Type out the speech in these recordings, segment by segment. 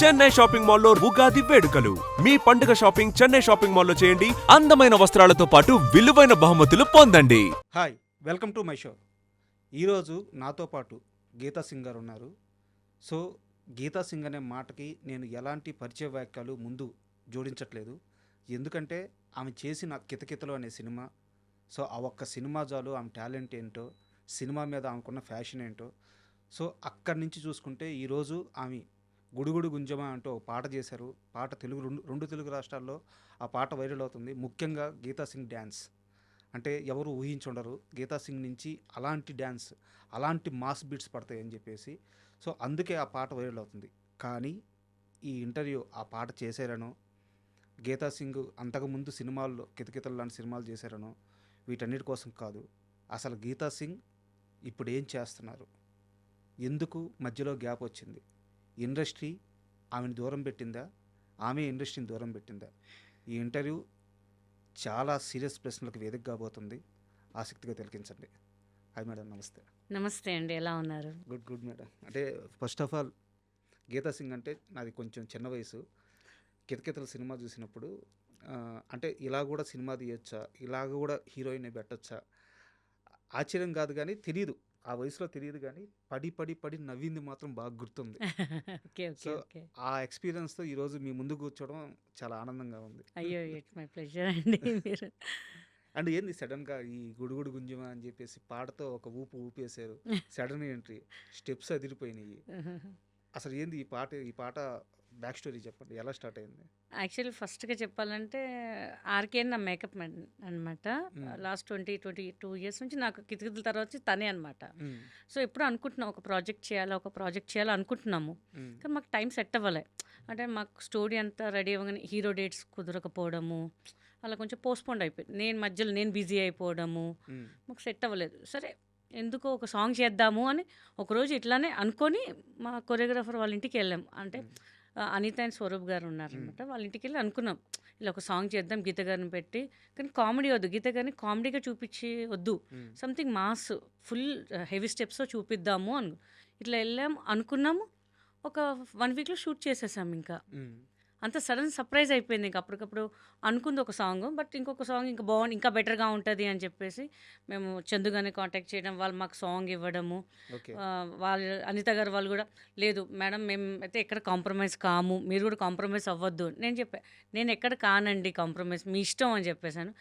Chennai shopping మాల్లో ఉగాది వేడుకలు. మీ పండుగ షాపింగ్ చెన్నై షాపింగ్ మాల్లో చేయండి. అందమైన వస్త్రాలతో పాటు విలువైన బహుమతులు పొందండి. Hi, welcome to my show. ఈరోజు నాతో పాటు గీతా సింగ్ గారు ఉన్నారు. సో గీతా సింగ్ అనే మాటకి నేను ఎలాంటి పరిచయ వాక్యాలు ముందు జోడించట్లేదు. ఎందుకంటే ఆమె చేసిన కితకితలు అనే సినిమా, సో ఆ ఒక్క సినిమా చాలు ఆమె టాలెంట్ ఏంటో, సినిమా మీద ఆమెకున్న ఫ్యాషన్ ఏంటో. సో అక్కడి నుంచి చూసుకుంటే ఈరోజు ఆమె గుడుగుడు గుంజమా అంటూ ఒక పాట చేశారు. పాట రెండు తెలుగు రాష్ట్రాల్లో ఆ పాట వైరల్ అవుతుంది. ముఖ్యంగా గీతా సింగ్ డ్యాన్స్ అంటే ఎవరు ఊహించుండరు. గీతా సింగ్ నుంచి అలాంటి డ్యాన్స్, అలాంటి మాస్ బీట్స్ పడతాయని చెప్పేసి. సో అందుకే ఆ పాట వైరల్ అవుతుంది. కానీ ఈ ఇంటర్వ్యూ ఆ పాట చేశారనో, గీతా సింగ్ అంతకుముందు సినిమాల్లో కితకితలు లాంటి సినిమాలు చేశారనో, వీటన్నిటి కోసం కాదు. అసలు గీతా సింగ్ ఇప్పుడు ఏం చేస్తున్నారు, ఎందుకు మధ్యలో గ్యాప్ వచ్చింది, ఇండస్ట్రీ ఆమెను దూరం పెట్టిందా, ఆమె ఇండస్ట్రీని దూరం పెట్టిందా? ఈ ఇంటర్వ్యూ చాలా సీరియస్ ప్రశ్నలకు వేదిక కాబోతుంది. ఆసక్తిగా తిలకించండి. హాయ్ మేడం, నమస్తే. నమస్తే అండి, ఎలా ఉన్నారు? Good madam. అంటే first of all Geeta Singh అంటే నాది కొంచెం చిన్న వయసు. కితకితల సినిమా చూసినప్పుడు అంటే ఇలా కూడా సినిమా తీయొచ్చా, ఇలాగ కూడా హీరోయిన్ పెట్టచ్చా, ఆశ్చర్యం కాదు కానీ తెలియదు, ఆ వయసులో తెలియదు. కానీ పడి పడి పడి నవ్వింది మాత్రం బాగా గుర్తుంది. సో ఆ ఎక్స్పీరియన్స్తో ఈరోజు మీ ముందు కూర్చోవడం చాలా ఆనందంగా ఉంది. అయ్యో, ఇట్స్ మై ప్లెజర్ అండి. మీరు అండ్ ఏంది సడన్గా ఈ గుడుగుడు గుంజమా అని చెప్పేసి పాటతో ఒక ఊపేశారు. సడన్ ఎంట్రీ, స్టెప్స్ అదిరిపోయినాయి. అసలు ఏంది ఈ పాట బ్యాక్ స్టోరీ చెప్పండి, ఎలా స్టార్ట్ అయింది? యాక్చువల్లీ ఫస్ట్గా చెప్పాలంటే ఆర్కే నా మేకప్ మ్యాన్ అనమాట. లాస్ట్ 22 years నుంచి నాకు కితకితల తర్వాత వచ్చి తనే అనమాట. సో ఎప్పుడు అనుకుంటున్నాం ఒక ప్రాజెక్ట్ చేయాలి అనుకుంటున్నాము. కానీ మాకు టైం సెట్ అవ్వలే. అంటే మాకు స్టోరీ అంతా రెడీ అవ్వగానే హీరో డేట్స్ కుదరకపోవడము, అలా కొంచెం పోస్ట్పోండ్ అయిపోయింది. నేను బిజీ అయిపోవడము, మాకు సెట్ అవ్వలేదు. సరే ఎందుకో ఒక సాంగ్ చేద్దాము అని ఒకరోజు ఇట్లానే అనుకొని మా కొరియోగ్రాఫర్ వాళ్ళ ఇంటికి వెళ్ళాం. అంటే అనిత అండ్ స్వరూప్ గారు ఉన్నారనమాట. వాళ్ళ ఇంటికి వెళ్ళి అనుకున్నాం ఇలా ఒక సాంగ్ చేద్దాం గీత గారిని పెట్టి. కానీ కామెడీ వద్దు, గీత గారిని కామెడీగా చూపించి వద్దు, సంథింగ్ మాస్ ఫుల్ హెవీ స్టెప్స్తో చూపిద్దాము ఇట్లా వెళ్ళాం అనుకున్నాము. ఒక 1 weekలో షూట్ చేసేసాం. ఇంకా అంత సడన్ సర్ప్రైజ్ అయిపోయింది. ఇంకా అప్పటికప్పుడు అనుకుంది ఒక సాంగ్, బట్ ఇంకొక సాంగ్ ఇంకా బాగుంది, ఇంకా బెటర్గా ఉంటుంది అని చెప్పేసి మేము చందు గారిని కాంటాక్ట్ చేయడం, వాళ్ళు మాకు సాంగ్ ఇవ్వడము. వాళ్ళు అనిత గారు వాళ్ళు కూడా లేదు మేడం మేము అయితే ఎక్కడ కాంప్రమైజ్ కాము, మీరు కూడా కాంప్రమైజ్ అవ్వద్దు. నేను ఎక్కడ కానండి కాంప్రమైజ్, మీ ఇష్టం అని చెప్పేశాను.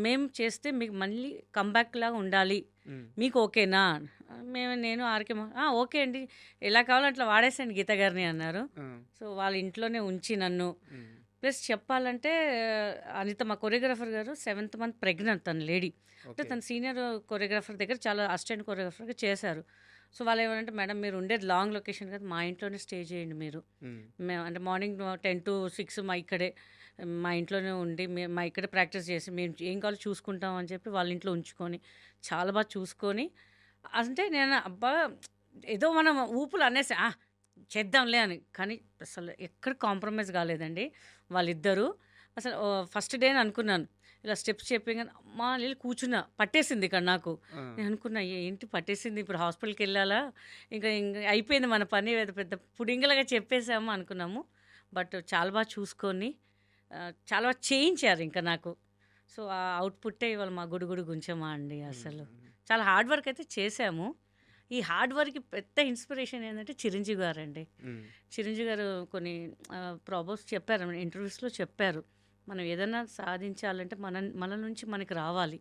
మేము చేస్తే మీకు మళ్ళీ కంబ్యాక్ లాగా ఉండాలి, మీకు ఓకేనా? నేను ఆర్కే ఓకే అండి, ఎలా కావాలో అట్లా వాడేసాను గీత గారిని అన్నారు. సో వాళ్ళ ఇంట్లోనే ఉంచి నన్ను, ప్లస్ చెప్పాలంటే అనిత మా కొరియోగ్రాఫర్ గారు 7th month ప్రెగ్నెంట్, తన లేడీ. అంటే తన సీనియర్ కొరియోగ్రాఫర్ దగ్గర చాలా అసిస్టెంట్ కొరియోగ్రాఫర్గా చేశారు. సో వాళ్ళు ఏమంటే మేడం మీరు ఉండేది లాంగ్ లొకేషన్ కదా, మా ఇంట్లోనే స్టే చేయండి మీరు. మేము అంటే మార్నింగ్ 10 to 6 మా ఇంట్లోనే ఉండి మా ఇక్కడే ప్రాక్టీస్ చేసి మేము ఏం కావాలో చూసుకుంటాం అని చెప్పి వాళ్ళ ఇంట్లో ఉంచుకొని చాలా బాగా చూసుకొని, అంటే నేను అబ్బా ఏదో మనం ఊపులు అనేసి చేద్దాంలే అని, కానీ అసలు ఎక్కడ కాంప్రమైజ్ కాలేదండి వాళ్ళిద్దరూ. అసలు ఫస్ట్ డే అనుకున్నాను ఇలా స్టెప్స్ చెప్పి, కానీ మా వెళ్ళి కూర్చున్నా, పట్టేసింది ఇక్కడ నాకు. నేను అనుకున్నా ఏంటి పట్టేసింది, ఇప్పుడు హాస్పిటల్కి వెళ్ళాలా, ఇంకా అయిపోయింది మన పని, పెద్ద పుడింగలుగా చెప్పేసాము అనుకున్నాము. బట్ చాలా బాగా చూసుకొని చాలా బాగా చేయించారు ఇంకా నాకు. సో ఆ అవుట్పుట్టే ఇవాళ మా గుడుగుడు గుంచమా అండి. అసలు చాలా హార్డ్ వర్క్ అయితే చేశాము. ఈ హార్డ్ వర్క్కి పెద్ద ఇన్స్పిరేషన్ ఏంటంటే చిరంజీవి గారు అండి. చిరంజీవి గారు కొన్ని ప్రాబ్లమ్స్ చెప్పారు, ఇంటర్వ్యూస్లో చెప్పారు, మనం ఏదైనా సాధించాలంటే మన నుంచి మనకి రావాలి,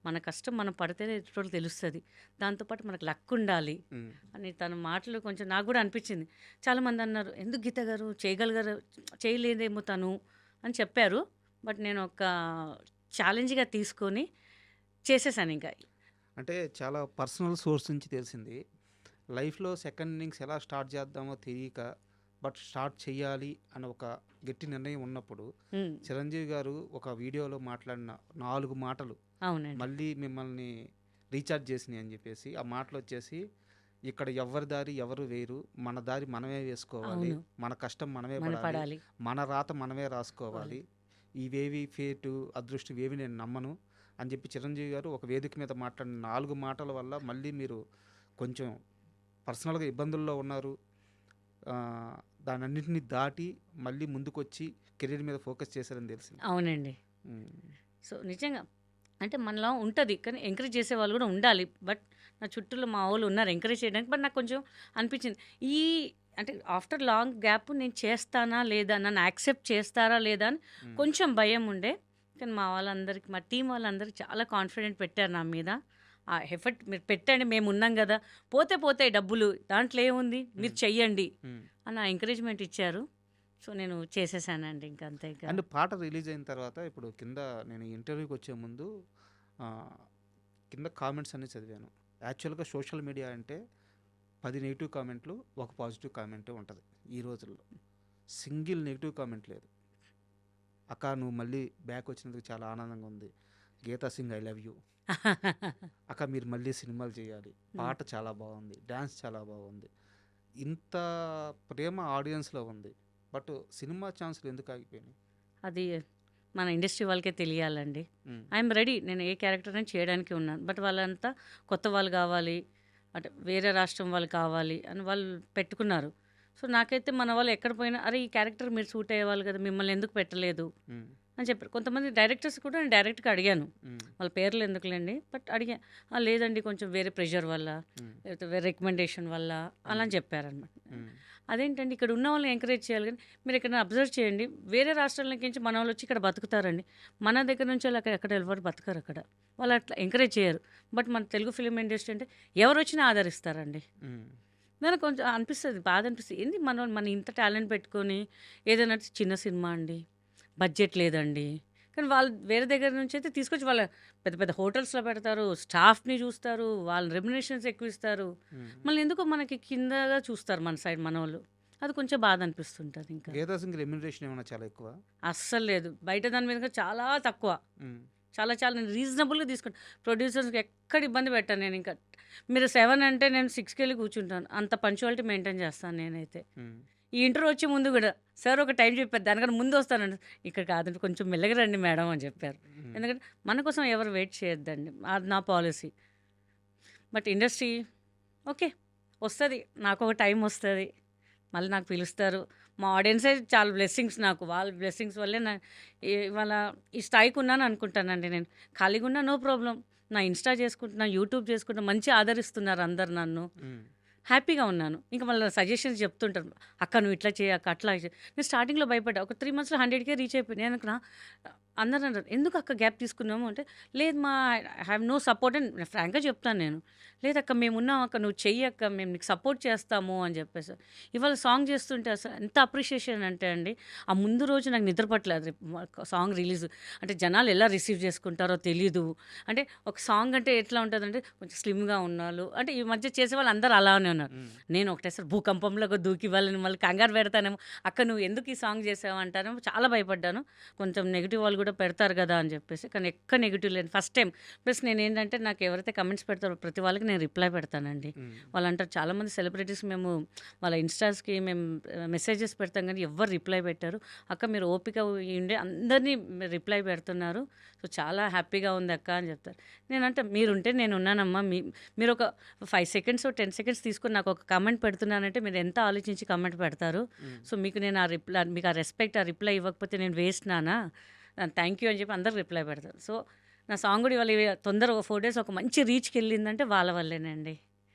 మన కష్టం మనం పడితేనే ఎదుటోళ్ళకి తెలుస్తుంది, దాంతోపాటు మనకు లక్ ఉండాలి అని తన మాటలు కొంచెం నాకు కూడా అనిపించింది. చాలామంది అన్నారు ఎందుకు గీత గారు చేయలేదేమో తను అని చెప్పారు. బట్ నేను ఒక ఛాలెంజ్గా తీసుకొని చేసేసాను. ఇంకా అంటే చాలా పర్సనల్ సోర్స్ నుంచి తెలిసింది. లైఫ్లో సెకండ్ ఇన్నింగ్స్ ఎలా స్టార్ట్ చేద్దామో తెలియక, బట్ స్టార్ట్ చేయాలి అని ఒక గట్టి నిర్ణయం ఉన్నప్పుడు చిరంజీవి గారు ఒక వీడియోలో మాట్లాడిన 4 మాటలు మళ్ళీ మిమ్మల్ని రీఛార్జ్ చేసినాయి అని చెప్పేసి. ఆ మాటలు వచ్చేసి, ఇక్కడ ఎవరి దారి ఎవరు వేరు, మన దారి మనమే వేసుకోవాలి, మన కష్టం మనమే పడాలి, మన రాత మనమే రాసుకోవాలి, ఇవేవి ఫేటు అదృష్టం ఇవేవి నేను నమ్మను అని చెప్పి చిరంజీవి గారు ఒక వేదిక మీద మాట్లాడిన 4 మాటల వల్ల మళ్ళీ మీరు కొంచెం పర్సనల్గా ఇబ్బందుల్లో ఉన్నారు. దానన్నిటిని దాటి మళ్ళీ ముందుకొచ్చి కెరీర్ మీద ఫోకస్ చేశారని తెలిసింది. అవునండి. హ్మ్. సో నిజంగా అంటే మనలో ఉంటది. కానీ ఎంకరేజ్ చేసేవాళ్ళు కూడా ఉండాలి. బట్ నా చుట్టూలో మా వోళ్ళు ఉన్నారు ఎంకరేజ్ చేయడానికి. బట్ నాకు కొంచెం అనిపించింది. ఈ అంటే ఆఫ్టర్ లాంగ్ గ్యాప్ నేను చేస్తానా లేదా? నన్ను యాక్సెప్ట్ చేస్తారా లేదా? అని హ్మ్. కొంచెం భయం ఉండే. కానీ మా వాళ్ళందరికీ మా టీం వాళ్ళందరికీ చాలా కాన్ఫిడెంట్ పెట్టారు నా మీద. ఆ ఎఫర్ట్ మీరు పెట్టండి మేమున్నాం గదా! పోతే పోతాయి డబ్బులు. దాంట్లో ఏముంది? మీరు చెయ్యండి హ్మ్. అని ఎంకరేజ్‌మెంట్ ఇచ్చారు. సో నేను చేసేసానండి ఇంక అంతే ఇక. అండ్ పాట రిలీజ్ అయిన తర్వాత ఇప్పుడు కింద నేను ఈ ఇంటర్వ్యూకి వచ్చే ముందు కింద కామెంట్స్ అన్ని చదివాను. యాక్చువల్గా సోషల్ మీడియా అంటే 10 నెగిటివ్ కామెంట్లు, ఒక పాజిటివ్ కామెంటే ఉంటుంది ఈ రోజుల్లో. సింగిల్ నెగిటివ్ కామెంట్ లేదు. అక్క నువ్వు మళ్ళీ బ్యాక్ వచ్చినందుకు చాలా ఆనందంగా ఉంది. Geeta Singh I love you. అక్క మీరు మళ్ళీ సినిమాలు చేయాలి. పాట చాలా బాగుంది, డ్యాన్స్ చాలా బాగుంది. ఇంత ప్రేమ ఆడియన్స్లో ఉంది. బట్ సినిమా ఛాన్సులు ఎందుకు ఆగిపోయినాయి? అది మన ఇండస్ట్రీ వాళ్ళకే తెలియాలండి. మ్మ్. I'm ready. నేను ఏ క్యారెక్టర్ అయినా చేయడానికి ఉన్నాను. బట్ వాళ్ళంతా కొత్త వాళ్ళు కావాలి, అంటే వేరే రాష్ట్రం వాళ్ళు కావాలి అని వాళ్ళు పెట్టుకున్నారు. సో నాకైతే మన వాళ్ళు ఎక్కడ పోయినా అరే ఈ క్యారెక్టర్ మీరు సూట్ అయ్యేవాళ్ళు కదా, మిమ్మల్ని ఎందుకు పెట్టలేదు మ్మ్. అని చెప్పారు. కొంతమంది డైరెక్టర్స్ కూడా నేను డైరెక్ట్గా అడిగాను. మ్మ్. వాళ్ళ పేర్లు ఎందుకులేండి, బట్ అడిగా. "ఆ, లేదండి కొంచెం వేరే ప్రెషర్ వల్ల, మ్మ్. లేకపోతే వేరే రికమెండేషన్ వల్ల అలా అని చెప్పారనమాట. మ్మ్. అదేంటండి ఇక్కడ ఉన్న వాళ్ళని ఎంకరేజ్ చేయాలి కానీ మీరు ఇక్కడ అబ్జర్వ్ చేయండి, వేరే రాష్ట్రాల నుంచి మన వాళ్ళు వచ్చి ఇక్కడ బతుకుతారండి. మన దగ్గర నుంచి వాళ్ళు ఎక్కడ ఎవరు బతకరు అక్కడ. వాళ్ళు అట్లా ఎంకరేజ్ చేయరు. బట్ మన తెలుగు ఫిలిం ఇండస్ట్రీ అంటే ఎవరు వచ్చినా ఆదరిస్తారండి. మ్మ్. నాకు కొంచెం అనిపిస్తుంది, బాధ అనిపిస్తుంది. ఏంది మన ఇంత టాలెంట్ పెట్టుకొని ఏదైనా చిన్న సినిమా అండి, బడ్జెట్ లేదండి, కానీ వాళ్ళు వేరే దగ్గర నుంచి అయితే తీసుకొచ్చి వాళ్ళ పెద్ద పెద్ద హోటల్స్లో పెడతారు, స్టాఫ్ని చూస్తారు, వాళ్ళ రెమ్యునేషన్స్ ఎక్కువ ఇస్తారు. మ్మ్. మళ్ళీ ఎందుకో మనకి కిందగా చూస్తారు మన సైడ్ మన వాళ్ళు. అది కొంచెం బాధ అనిపిస్తుంటుంది. ఇంకా గీతా సింగ్ రెమ్యునరేషన్ ఏమైనా చాలా ఎక్కువ? అస్సలు లేదు. బయట దాని మీద చాలా తక్కువ. మ్మ్. చాలా చాలా నేను రీజనబుల్గా తీసుకుంటాను. ప్రొడ్యూసర్స్కి ఎక్కడ ఇబ్బంది పెట్టాను నేను. ఇంకా మీరు 7 అంటే నేను 6కి వెళ్ళి కూర్చుంటాను. అంత పంచువాలిటీ మెయింటైన్ చేస్తాను నేనైతే. మ్మ్. ఈ ఇంటర్వ్యూ వచ్చే ముందు కూడా సార్ ఒక టైం చెప్పారు, దానికన్నా ముందు వస్తానండి. ఇక్కడ కాదండి కొంచెం మెల్లగా రండి మేడం అని చెప్పారు. మ్మ్. ఎందుకంటే మన కోసం ఎవరు వెయిట్ చేయొద్దండి, అది నా పాలసీ. బట్ ఇండస్ట్రీ ఓకే వస్తుంది, నాకు ఒక టైం వస్తుంది, మళ్ళీ నాకు పిలుస్తారు. మా ఆడియన్సే చాలా బ్లెస్సింగ్స్ నాకు. వాళ్ళ బ్లెస్సింగ్స్ వల్లే ఇవాళ ఈ స్థాయికి ఉన్నాను అనుకుంటానండి. నేను ఖాళీగా ఉన్నా నో ప్రాబ్లం, నా ఇన్స్టా చేసుకుంటున్నా, యూట్యూబ్ చేసుకుంటున్నా, మంచి ఆదరిస్తున్నారు అందరు నన్ను. మ్మ్. హ్యాపీగా ఉన్నాను. ఇంకా మళ్ళీ సజెషన్స్ చెప్తుంటారు, అక్క నువ్వు ఇట్లా చేయ, అక్క అట్లా చేయి. నేను స్టార్టింగ్లో భయపడ్డా. ఒక 3 మంత్స్లో 100K రీచ్ అయిపోయింది. నేను అనుకున్నా, అందరూ అన్నారు ఎందుకు అక్క గ్యాప్ తీసుకున్నాము అంటే, లేదు మా ఐ హ్యావ్ నో సపోర్ట్ అని ఫ్రాంక్గా చెప్తాను నేను. లేదక్క మేము ఉన్నాం అక్క, నువ్వు చెయ్యి అక్క, మేము నీకు సపోర్ట్ చేస్తాము అని చెప్పేసి. ఇవాళ సాంగ్ చేస్తుంటే అసలు ఎంత అప్రిషియేషన్ అంటే అండి, ఆ ముందు రోజు నాకు నిద్ర పట్టలేదు. సాంగ్ రిలీజ్ అంటే జనాలు ఎలా రిసీవ్ చేసుకుంటారో తెలీదు. అంటే ఒక సాంగ్ అంటే ఎట్లా ఉంటుందంటే కొంచెం స్లిమ్గా ఉన్నాళ్ళు, అంటే ఈ మధ్య చేసే వాళ్ళు అందరూ అలానే ఉన్నారు. మ్మ్. నేను ఒకటేసారి భూకంపంలో దూకి వాళ్ళని మళ్ళీ కంగారు పెడతానేమో, అక్క నువ్వు ఎందుకు ఈ సాంగ్ చేసావు అంటానేమో, చాలా భయపడ్డాను. కొంచెం నెగిటివ్ వాళ్ళు కూడా పెడతారు కదా అని చెప్పేసి, కానీ ఎక్కడ నెగిటివ్ లేదు ఫస్ట్ టైం. ప్లస్ నేను ఏంటంటే నాకు ఎవరైతే కమెంట్స్ పెడతారో ప్రతి వాళ్ళకి నేను రిప్లై పెడతానండి. మ్మ్. వాళ్ళు అంటారు చాలామంది సెలబ్రిటీస్ మేము వాళ్ళ ఇన్స్టాస్కి మేము మెసేజెస్ పెడతాం కానీ ఎవ్వరు రిప్లై పెట్టారు. అక్క మీరు ఓపిక ఉండే అందరినీ రిప్లై పెడుతున్నారు, సో చాలా హ్యాపీగా ఉంది అక్క అని చెప్తారు. నేనంటే మీరుంటే నేను ఉన్నానమ్మా, మీరు ఒక 5 సెకండ్స్ 10 సెకండ్స్ తీసుకొని నాకు ఒక కమెంట్ పెడుతున్నానంటే మీరు ఎంత ఆలోచించి కమెంట్ పెడతారు. మ్మ్. సో మీకు నేను ఆ రిప్లై, మీకు ఆ రెస్పెక్ట్, ఆ రిప్లై ఇవ్వకపోతే నేను వేస్ట్ నానా, థ్యాంక్ యూ అని చెప్పి అందరు రిప్లై పెడతారు. సో నా సాంగ్ కూడా ఇవాళ తొందరగా 4 days ఒక మంచి రీచ్కి వెళ్ళిందంటే వాళ్ళ వల్లేనండి.